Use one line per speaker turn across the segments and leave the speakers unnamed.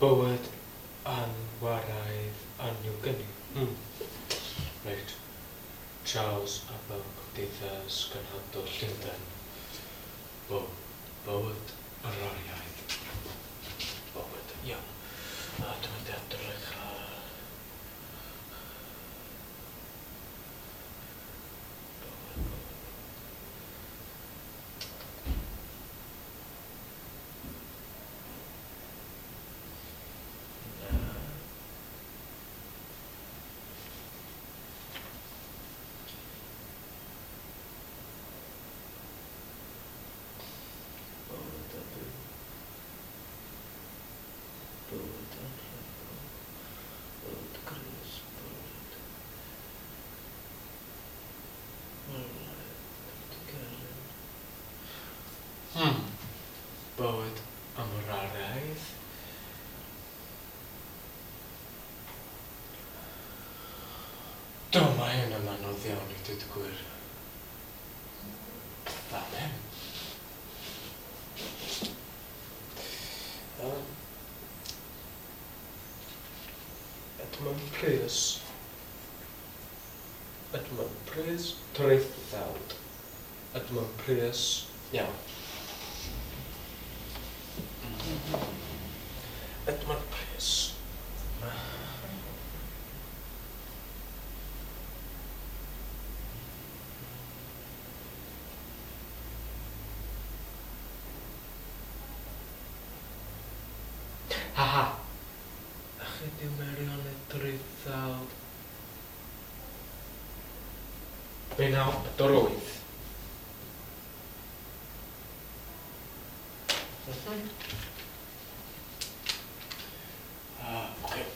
Bywyd anwaraidd anniwgyni. Reit. Charles a fel Cymdeithas Gynhadol Llundain. Bywyd arariaeth. Bywyd, iawn. Dwi'n mynd i edrych. Bywyd amrariaeth. Mae hyn yn anodd iawn I dweud y gwir. Amen. Edmund Pris Traethawd. Edmund Pris, iawn. Edmund Pris. Haha. Ychydig Merion Traethawd. 1948. Okay.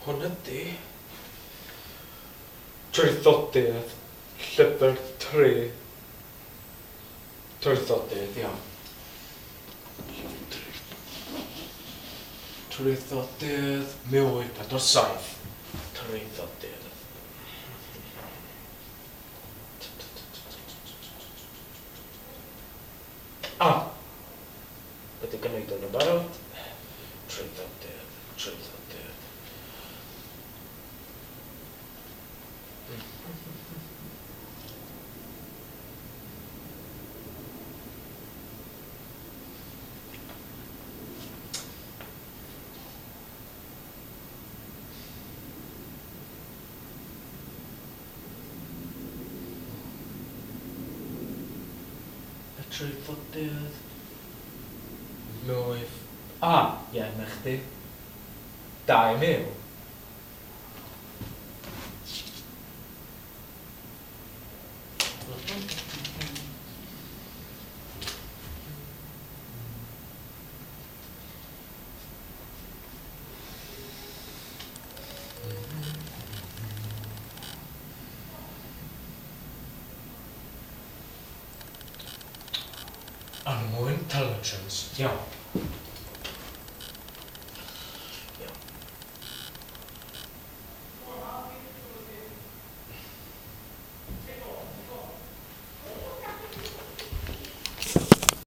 Hwn ydi traethodiad llyfr 3. Traethodiad, iawn. Traethodiad 1847. Traethodiad. Wedi gwneud yn y barod. Traethodiad. Traethodiad. Mwyf. Ie, na chdi. 2000. Animal intelligence, iawn.